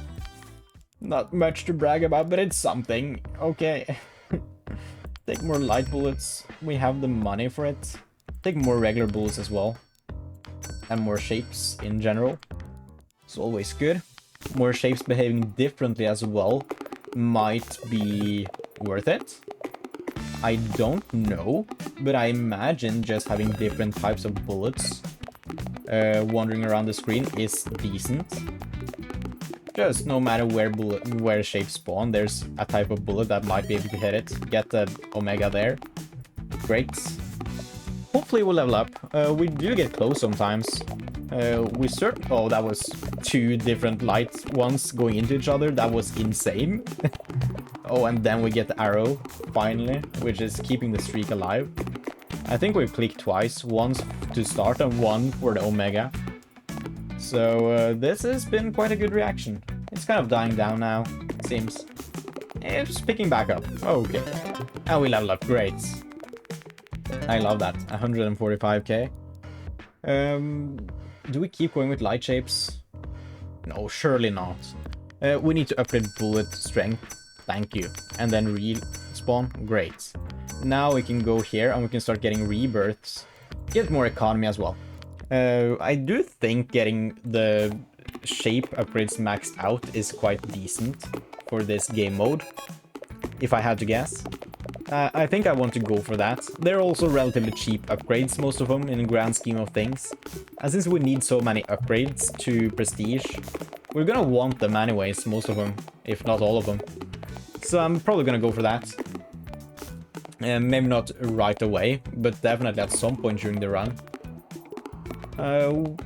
Not much to brag about, but it's something. Okay. Take more light bullets. We have the money for it. Take more regular bullets as well. And more shapes in general. It's always good. More shapes behaving differently as well might be worth it. I don't know, but I imagine just having different types of bullets wandering around the screen is decent. Just no matter where shapes spawn, there's a type of bullet that might be able to hit it. Get the Omega there. Great. Hopefully we'll level up. We do get close sometimes. Oh, that was two different light ones going into each other. That was insane. Oh, and then we get the arrow, finally, which is keeping the streak alive. I think we clicked twice, once to start and one for the Omega. So this has been quite a good reaction. It's kind of dying down now, it seems. It's picking back up. Okay. And we level up, great. I love that, 145k. Do we keep going with light shapes? No, surely not. We need to upgrade bullet strength. Thank you. And then respawn. Great. Now we can go here and we can start getting rebirths. Get more economy as well. I do think getting the shape upgrades maxed out is quite decent for this game mode, if I had to guess. I think I want to go for that. They're also relatively cheap upgrades, most of them, in the grand scheme of things. And since we need so many upgrades to prestige, we're gonna want them anyways, most of them, if not all of them. So I'm probably gonna go for that. Maybe not right away, but definitely at some point during the run.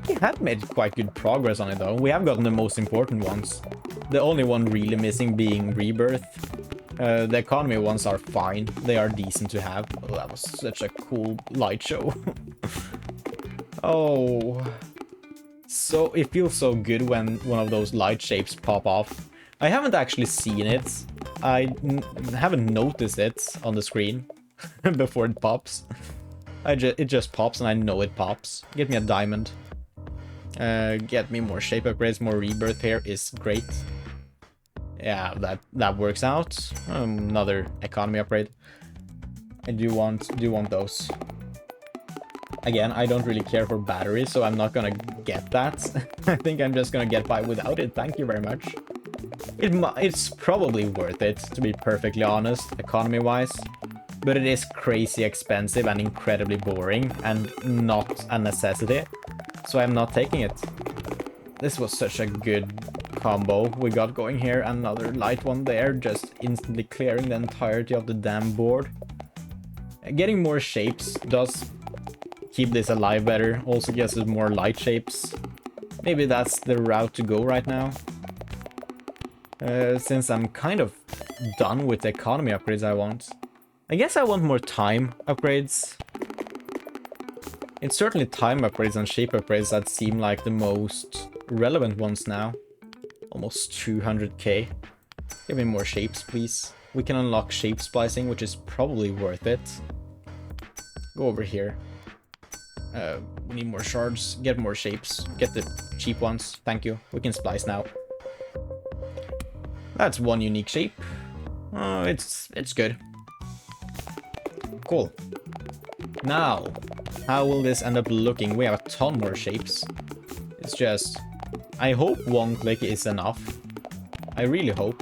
We have made quite good progress on it though. We have gotten the most important ones. The only one really missing being Rebirth. The economy ones are fine. They are decent to have. Oh, that was such a cool light show. Oh. So it feels so good when one of those light shapes pop off. I haven't actually seen it. I haven't noticed it on the screen before it pops. It just pops and I know it pops. Get me a diamond. Get me more shape upgrades, more rebirth here is great. Yeah, that works out. Another economy upgrade. I do want those. Again, I don't really care for batteries, so I'm not gonna get that. I think I'm just gonna get by without it. Thank you very much. It's probably worth it, to be perfectly honest, economy-wise. But it is crazy expensive and incredibly boring, and not a necessity. So I'm not taking it. This was such a good combo we got going here. Another light one there, just instantly clearing the entirety of the damn board. Getting more shapes does keep this alive better. Also gives us more light shapes. Maybe that's the route to go right now. Since I'm kind of done with the economy upgrades I want. I guess I want more time upgrades. It's certainly time upgrades and shape upgrades that seem like the most relevant ones now. Almost 200k. Give me more shapes, please. We can unlock shape splicing, which is probably worth it. Go over here. We need more shards. Get more shapes. Get the cheap ones. Thank you. We can splice now. That's one unique shape. It's good. Cool. Now, how will this end up looking? We have a ton more shapes. It's just... I hope one click is enough. I really hope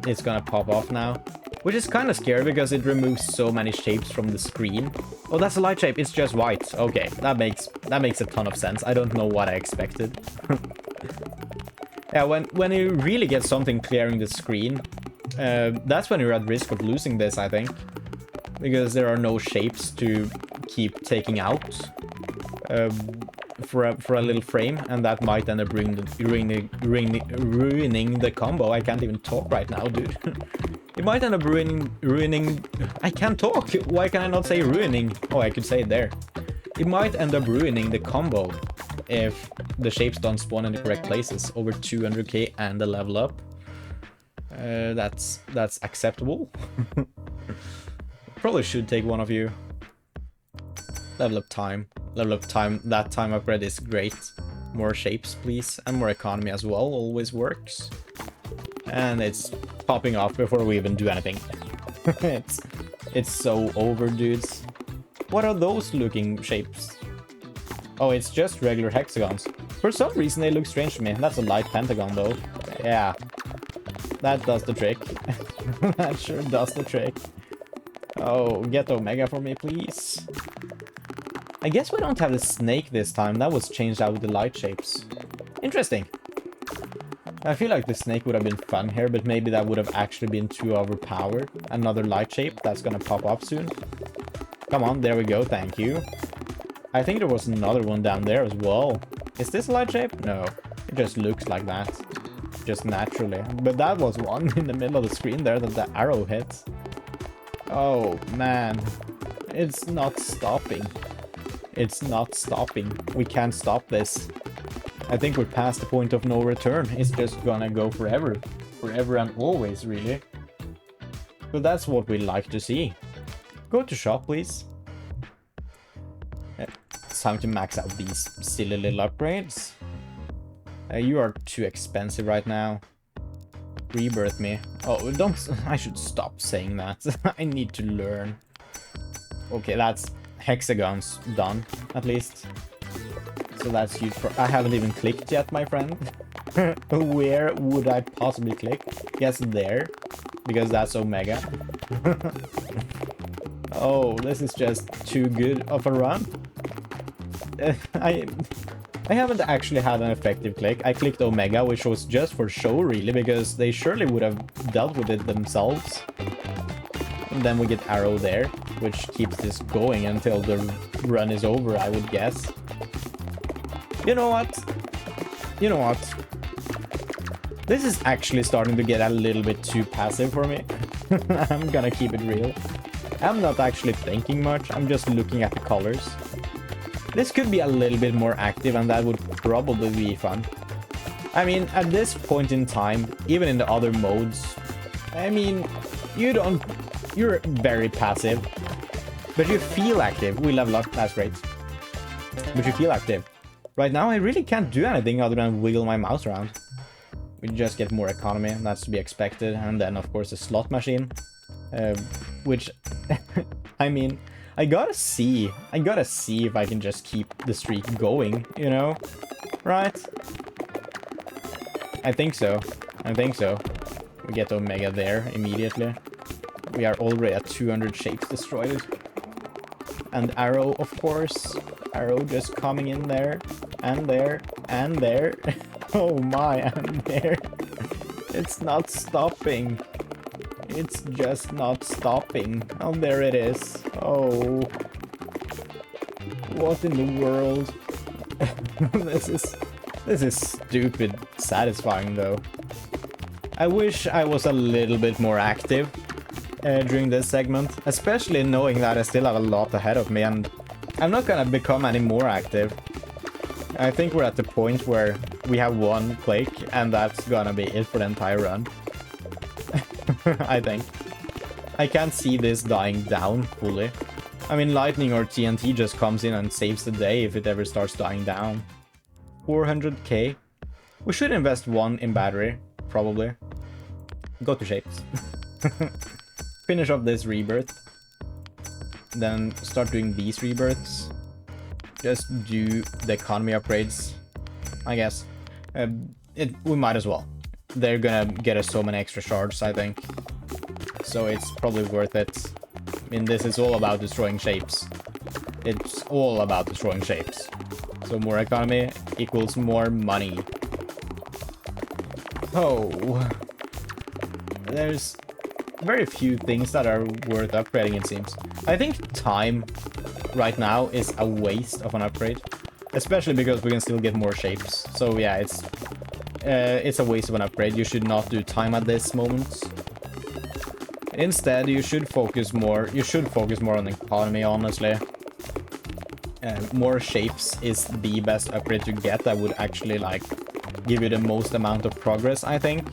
it's gonna pop off now. Which is kind of scary because it removes so many shapes from the screen. Oh, that's a light shape. It's just white. Okay, that makes a ton of sense. I don't know what I expected. Yeah, when you really get something clearing the screen, that's when you're at risk of losing this, I think. Because there are no shapes to keep taking out for a little frame, and that might end up ruining the combo. I can't even talk right now, dude. It might end up ruining... I can't talk! Why can I not say ruining? Oh, I could say it there. It might end up ruining the combo if the shapes don't spawn in the correct places. Over 200k and a level up. That's acceptable. Probably should take one of you. Level up time. Level up time. That time upgrade is great. More shapes, please. And more economy as well. Always works. And it's popping off before we even do anything. It's so over, dudes. What are those looking shapes? Oh, it's just regular hexagons. For some reason they look strange to me. That's a light pentagon though. Yeah. That does the trick. That sure does the trick. Oh, get Omega for me, please. I guess we don't have the snake this time. That was changed out with the light shapes. Interesting. I feel like the snake would have been fun here, but maybe that would have actually been too overpowered. Another light shape that's gonna pop up soon. Come on, there we go, thank you. I think there was another one down there as well. Is this a light shape? No. It just looks like that. Just naturally. But that was one in the middle of the screen there that the arrow hits. Oh, man. It's not stopping. It's not stopping. We can't stop this. I think we're past the point of no return. It's just gonna go forever. Forever and always, really. But that's what we like to see. Go to shop, please. It's time to max out these silly little upgrades. You are too expensive right now. Rebirth me. Oh, don't... I should stop saying that. I need to learn. Okay, that's... Hexagons done, at least. So that's huge. I haven't even clicked yet, my friend. Where would I possibly click? Guess there. Because that's Omega. Oh, this is just too good of a run. I haven't actually had an effective click. I clicked Omega, which was just for show, really, because they surely would have dealt with it themselves. And then we get arrow there, which keeps this going until the run is over, I would guess. You know what? You know what? This is actually starting to get a little bit too passive for me. I'm gonna keep it real. I'm not actually thinking much, I'm just looking at the colors. This could be a little bit more active and that would probably be fun. I mean, at this point in time, even in the other modes, I mean, you're very passive, but you feel active. We level up, that's great. But you feel active. Right now, I really can't do anything other than wiggle my mouse around. We just get more economy, and that's to be expected. And then, of course, a slot machine, which, I mean, I gotta see if I can just keep the streak going, you know? Right? I think so. I think so. We get Omega there immediately. We are already at 200 shapes destroyed. And arrow, of course. Arrow just coming in there. And there. And there. Oh my, and there. It's not stopping. It's just not stopping. Oh, there it is. Oh. What in the world? This is stupid satisfying, though. I wish I was a little bit more active during this segment, especially knowing that I still have a lot ahead of me and I'm not gonna become any more active. I think we're at the point where we have one click and that's gonna be it for the entire run. I think. I can't see this dying down fully. I mean, lightning or TNT just comes in and saves the day if it ever starts dying down. 400k. We should invest one in battery, probably. Go to shapes. Finish off this rebirth. Then start doing these rebirths. Just do the economy upgrades, I guess. We might as well. They're gonna get us so many extra shards, I think. So it's probably worth it. I mean, this is all about destroying shapes. It's all about destroying shapes. So more economy equals more money. Oh. There's very few things that are worth upgrading, it seems. I think time right now is a waste of an upgrade. Especially because we can still get more shapes. So yeah, it's a waste of an upgrade. You should not do time at this moment. Instead, you should focus more on economy, honestly. More shapes is the best upgrade to get that would actually, like, give you the most amount of progress, I think.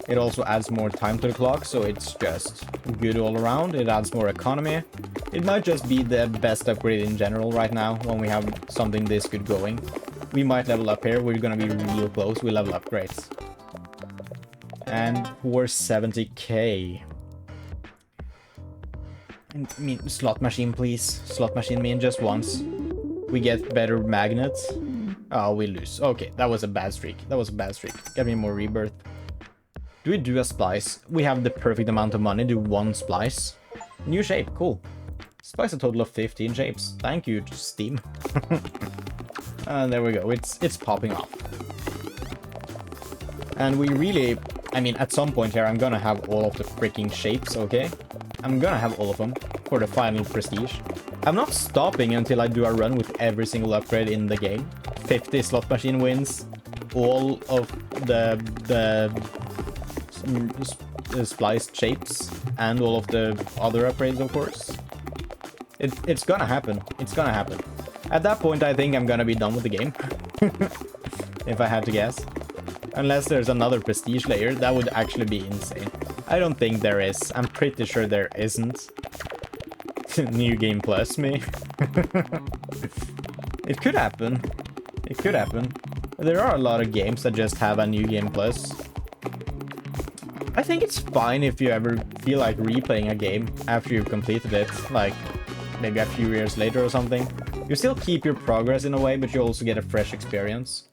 It also adds more time to the clock, so it's just good all around. It adds more economy. It might just be the best upgrade in general right now when we have something this good going. We might level up here. We're gonna be real close. We level up, great. And 470k. I mean, slot machine, please. Slot machine me in just once. We get better magnets. Oh, we lose. Okay, that was a bad streak. That was a bad streak. Get me more rebirth. Do we do a splice? We have the perfect amount of money. Do one splice. New shape, cool. Splice a total of 15 shapes. Thank you, Steam. And there we go. It's popping off. And we really... I mean, at some point here, I'm gonna have all of the freaking shapes, okay? I'm gonna have all of them for the final prestige. I'm not stopping until I do a run with every single upgrade in the game. 50 slot machine wins, all of the spliced shapes, and all of the other upgrades, of course. It's gonna happen. It's gonna happen. At that point, I think I'm gonna be done with the game. If I had to guess. Unless there's another prestige layer, that would actually be insane. I don't think there is. I'm pretty sure there isn't. New game plus me. It could happen. It could happen. There are a lot of games that just have a new game plus. I think it's fine if you ever feel like replaying a game after you've completed it, like maybe a few years later or something. You still keep your progress in a way, but you also get a fresh experience.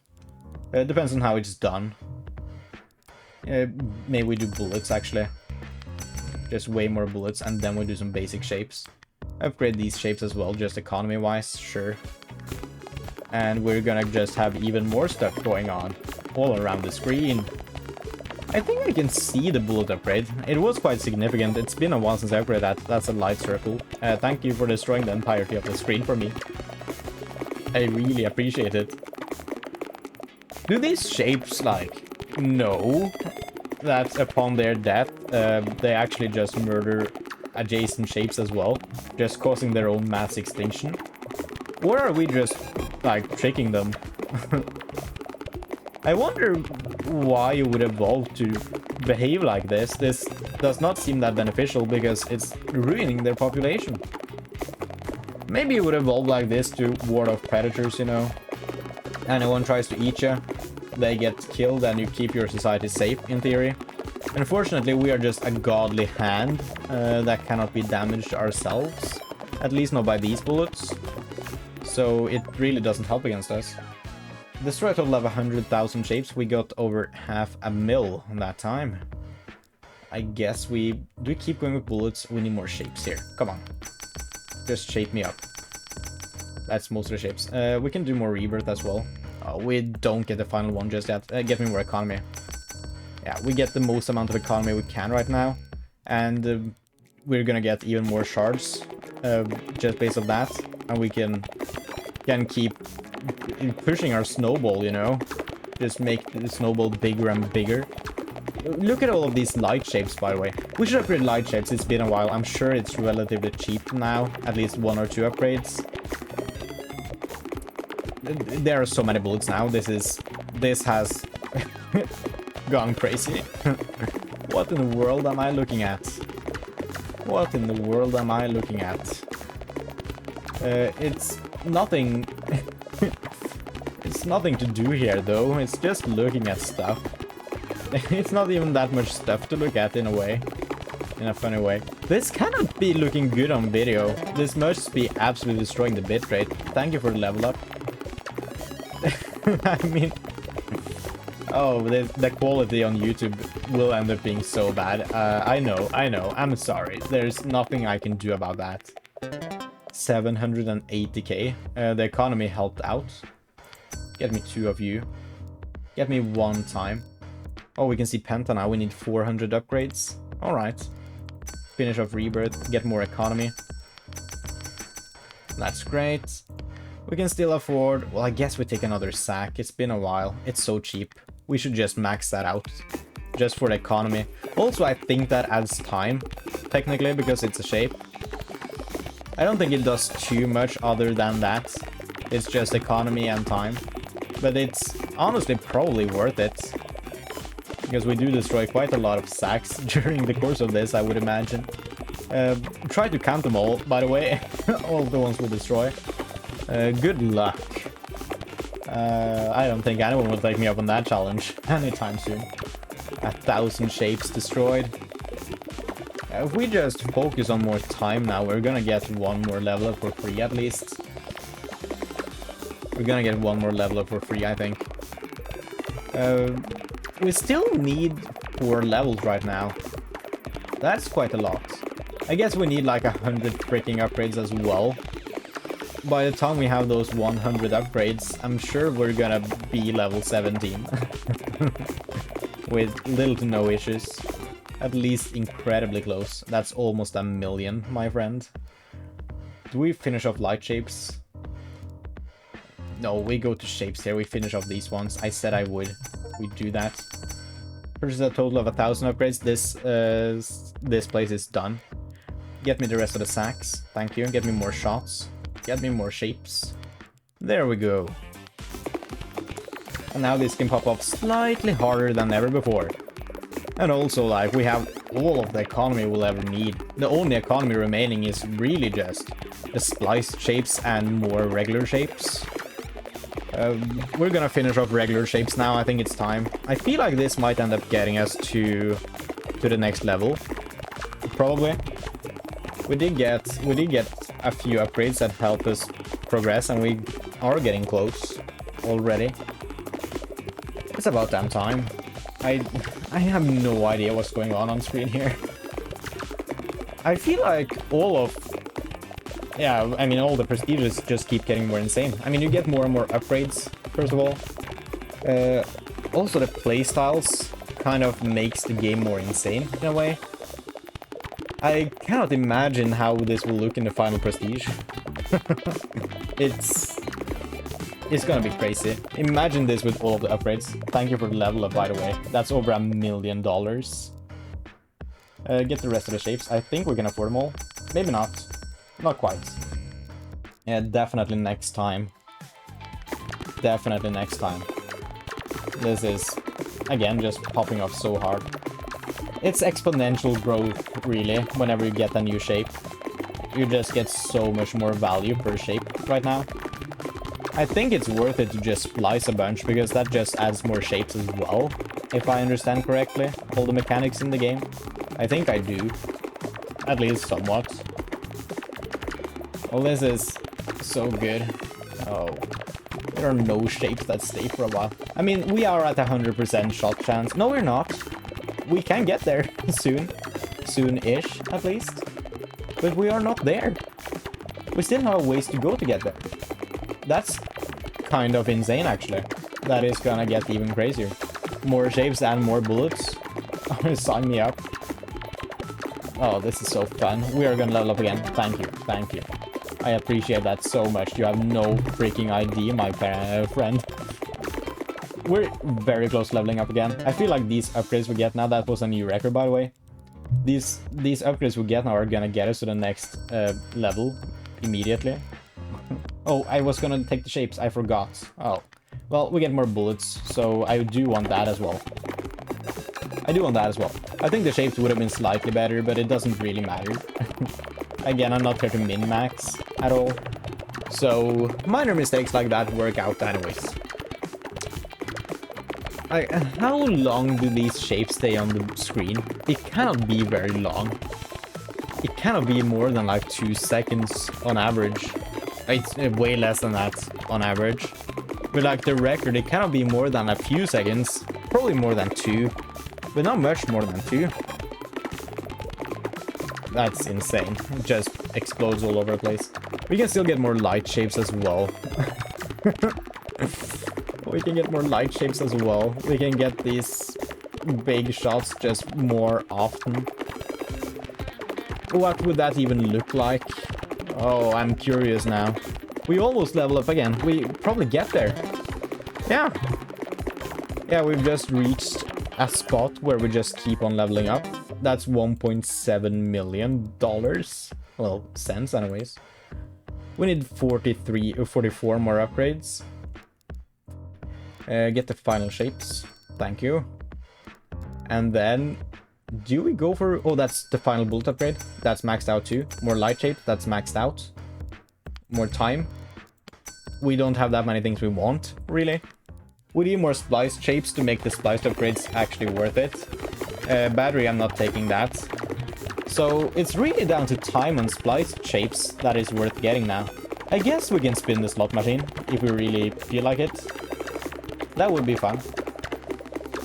It depends on how it's done. Maybe we do bullets, actually. Just way more bullets, and then we do some basic shapes. Upgrade these shapes as well, just economy-wise, sure. And we're gonna just have even more stuff going on all around the screen. I think I can see the bullet upgrade. It was quite significant. It's been a while since I upgraded that. That's a light circle. Thank you for destroying the entirety of the screen for me. I really appreciate it. Do these shapes, like, know that upon their death, they actually just murder adjacent shapes as well, just causing their own mass extinction? Or are we just, like, tricking them? I wonder why you would evolve to behave like this. This does not seem that beneficial because it's ruining their population. Maybe you would evolve like this to ward off predators, you know? Anyone tries to eat you, they get killed and you keep your society safe, in theory. Unfortunately, we are just a godly hand that cannot be damaged ourselves. At least not by these bullets. So it really doesn't help against us. Destroy a total of 100,000 shapes. We got over 500,000 in that time. I guess do we keep going with bullets? We need more shapes here. Come on. Just shape me up. That's most of the shapes. We can do more rebirth as well. We don't get the final one just yet. Get me more economy. Yeah, we get the most amount of economy we can right now. And we're gonna get even more shards just based on that. And we can keep pushing our snowball, you know? Just make the snowball bigger and bigger. Look at all of these light shapes, by the way. We should upgrade light shapes. It's been a while. I'm sure it's relatively cheap now. At least 1 or 2 upgrades. There are so many bullets now. This has gone crazy. What in the world am I looking at? What in the world am I looking at? It's nothing. It's nothing to do here, though. It's just looking at stuff. It's not even that much stuff to look at in a way. In a funny way. This cannot be looking good on video. This must be absolutely destroying the bitrate. Thank you for the level up. I mean... Oh, the quality on YouTube will end up being so bad. I know. I'm sorry. There's nothing I can do about that. 780k. The economy helped out. Get me 2 of you. Get me 1 time. Oh, we can see Penta now. We need 400 upgrades. Alright. Finish off Rebirth. Get more economy. That's great. We can still afford... Well, I guess we take another sack. It's been a while. It's so cheap. We should just max that out. Just for the economy. Also, I think that adds time. Technically, because it's a shape. I don't think it does too much other than that. It's just economy and time. But it's honestly probably worth it. Because we do destroy quite a lot of sacks during the course of this, I would imagine. Try to count them all, by the way. All of the ones we destroy. Good luck. I don't think anyone will take me up on that challenge anytime soon. 1,000 shapes destroyed. If we just focus on more time now, we're gonna get 1 more level up for free at least. We're gonna get 1 more level up for free, I think. We still need 4 levels right now. That's quite a lot. I guess we need like 100 freaking upgrades as well. By the time we have those 100 upgrades, I'm sure we're gonna be level 17. With little to no issues. At least incredibly close. That's almost 1,000,000, my friend. Do we finish off light shapes? No, we go to shapes here. We finish off these ones. I said I would. We do that. Purchase a total of 1,000 upgrades. This place is done. Get me the rest of the sacks. Thank you. Get me more shots. Get me more shapes. There we go. And now this can pop up slightly harder than ever before. And also, like, we have all of the economy we'll ever need. The only economy remaining is really just the spliced shapes and more regular shapes. We're gonna finish off regular shapes now. I think it's time. I feel like this might end up getting us to the next level. Probably. We did get a few upgrades that help us progress, and we are getting close already. It's about damn time. I have no idea what's going on screen here. I feel like all of... Yeah, I mean, all the prestiges just keep getting more insane. I mean, you get more and more upgrades, first of all. Also, the playstyles kind of makes the game more insane, in a way. I cannot imagine how this will look in the final prestige. It's gonna be crazy. Imagine this with all of the upgrades. Thank you for the level up, by the way. That's over $1 million. Get the rest of the shapes. I think we can afford them all. Maybe not. Not quite. Yeah, definitely next time. Definitely next time. This is, again, just popping off so hard. It's exponential growth, really, whenever you get a new shape. You just get so much more value per shape right now. I think it's worth it to just splice a bunch, because that just adds more shapes as well, if I understand correctly, all the mechanics in the game. I think I do. At least somewhat. Well, this is so good. Oh. There are no shapes that stay for a while. I mean, we are at 100% shot chance. No, we're not. We can get there soon. Soon-ish, at least. But we are not there. We still have a ways to go to get there. That's kind of insane, actually. That is gonna get even crazier. More shapes and more bullets. Sign me up. Oh, this is so fun. We are gonna level up again. Thank you. Thank you. I appreciate that so much. You have no freaking idea, my friend. We're very close to leveling up again. I feel like these upgrades we get now, that was a new record, by the way. These upgrades we get now are gonna get us to the next level immediately. Oh, I was gonna take the shapes, I forgot. Oh. Well, we get more bullets, so I do want that as well. I do want that as well. I think the shapes would have been slightly better, but it doesn't really matter. Again, I'm not here to min-max at all. So, minor mistakes like that work out anyways. How long do these shapes stay on the screen? It cannot be very long. It cannot be more than like 2 seconds on average. It's way less than that on average. But like the record, it cannot be more than a few seconds. Probably more than 2. But not much more than 2. That's insane. It just explodes all over the place. We can still get more light shapes as well. We can get more light shapes as well. We can get these big shots just more often. What would that even look like? Oh, I'm curious now. We almost level up again. We probably get there. Yeah. Yeah, we've just reached a spot where we just keep on leveling up. That's $1.7 million. Well, cents anyways. We need 43 or 44 more upgrades. Get the final shapes. Thank you. And then... do we go for... oh, that's the final bullet upgrade. That's maxed out too. More light shape. That's maxed out. More time. We don't have that many things we want, really. We need more spliced shapes to make the spliced upgrades actually worth it. Battery, I'm not taking that. So it's really down to time and spliced shapes that is worth getting now. I guess we can spin the slot machine if we really feel like it. That would be fun.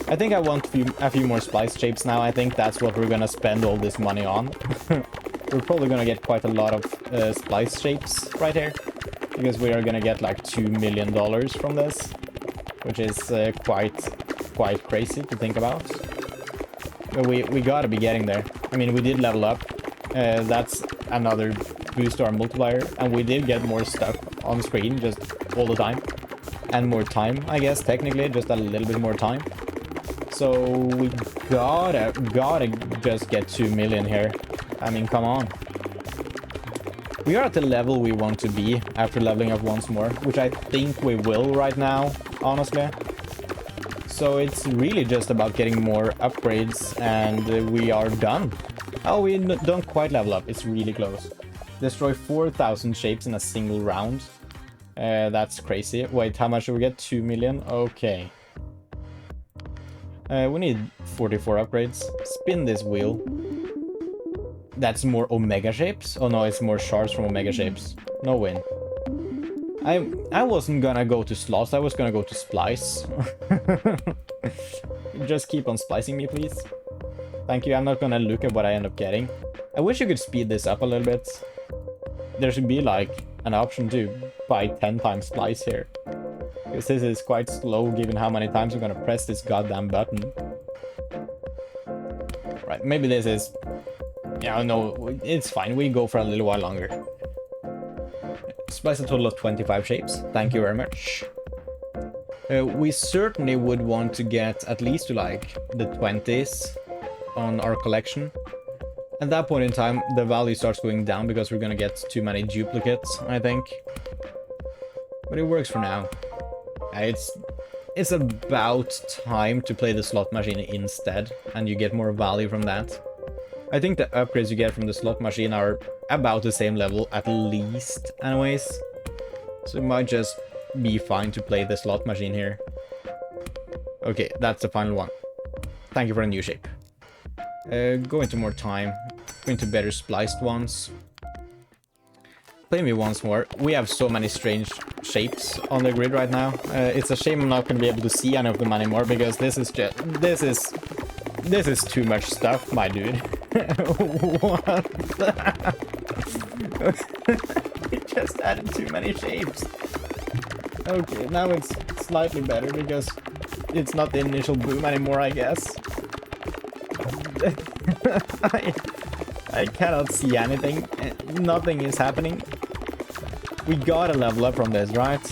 I think I want a few more spliced shapes now. I think that's what we're gonna spend all this money on. We're probably gonna get quite a lot of spliced shapes right here. Because we are gonna get like $2 million from this. Which is quite crazy to think about. But we gotta be getting there. I mean, we did level up. That's another boost to our multiplier. And we did get more stuff on screen just all the time. And more time, I guess, technically, just a little bit more time. So we gotta just get 2 million here. I mean, come on. We are at the level we want to be after leveling up once more, which I think we will right now, honestly. So it's really just about getting more upgrades, and we are done. Oh, we don't quite level up. It's really close. Destroy 4,000 shapes in a single round. That's crazy. Wait, how much do we get? 2 million? Okay. We need 44 upgrades. Spin this wheel. That's more Omega shapes? Oh no, it's more shards from Omega shapes. No win. I wasn't gonna go to slots, I was gonna go to splice. Just keep on splicing me, please. Thank you, I'm not gonna look at what I end up getting. I wish you could speed this up a little bit. There should be like an option to buy 10 times splice here. Because this is quite slow given how many times I'm gonna press this goddamn button. Right, maybe this is... Yeah, no, it's fine. We go for a little while longer. Splice a total of 25 shapes. Thank you very much. We certainly would want to get at least to like the 20s on our collection. At that point in time, the value starts going down because we're gonna get too many duplicates, I think. But it works for now. It's about time to play the slot machine instead, and you get more value from that. I think the upgrades you get from the slot machine are about the same level, at least, anyways. So it might just be fine to play the slot machine here. Okay, that's the final one. Thank you for a new shape. Go into more time. Go into better spliced ones. Play me once more. We have so many strange shapes on the grid right now. It's a shame I'm not going to be able to see any of them anymore, because this is just... This is too much stuff, my dude. What? It just added too many shapes. Okay, now it's slightly better because it's not the initial boom anymore, I guess. I cannot see anything. Nothing is happening. We gotta level up from this, right?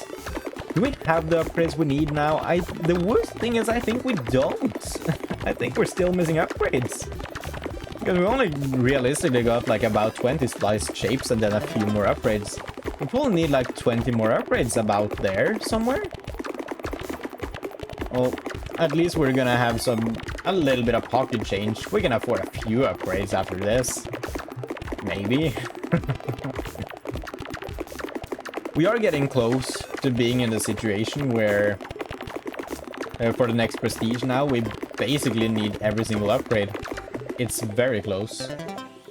Do we have the upgrades we need now? The worst thing is I think we don't. I think we're still missing upgrades. Because we only realistically got like about 20 spliced shapes and then a few more upgrades. We probably need like 20 more upgrades about there somewhere. Well, at least we're gonna have a little bit of pocket change. We can afford a few upgrades after this. Maybe. We are getting close to being in the situation where for the next prestige now, we basically need every single upgrade. It's very close.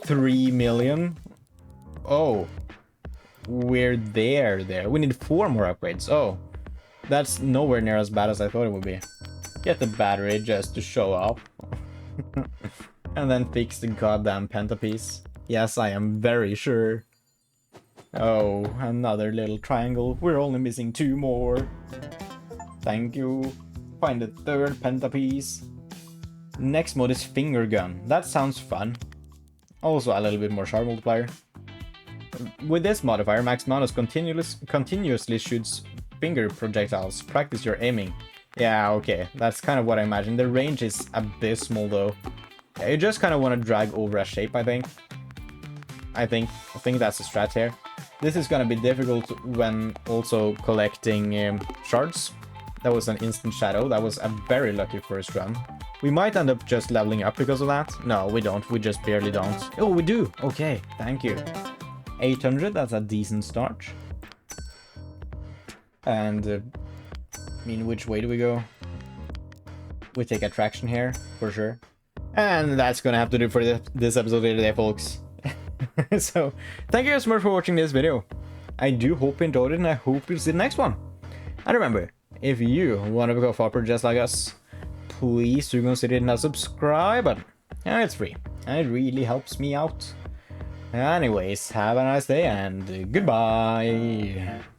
3 million. Oh. We're there. We need 4 more upgrades. Oh. That's nowhere near as bad as I thought it would be. Get the battery just to show up. And then fix the goddamn pentapiece. Yes, I am very sure. Oh, another little triangle. We're only missing 2 more. Thank you. Find the 3rd pentapiece. Next mode is finger gun. That sounds fun. Also a little bit more shard multiplier. With this modifier, Max Manos continuously shoots finger projectiles. Practice your aiming. Yeah, okay. That's kind of what I imagined. The range is abysmal though. Yeah, you just kind of want to drag over a shape, I think. I think that's the strat here. This is gonna be difficult when also collecting shards. That was an instant shadow. That was a very lucky first run. We might end up just leveling up because of that. No, we don't. We just barely don't. Oh, we do. Okay, thank you. 800, that's a decent start. And, I mean, which way do we go? We take attraction here, for sure. And that's gonna have to do for this episode today, folks. So, thank you guys so much for watching this video. I do hope you enjoyed it, and I hope you'll see the next one. And remember, if you want to become a follower just like us, please do consider hitting that subscribe button. And it's free, and it really helps me out. Anyways, have a nice day, and goodbye.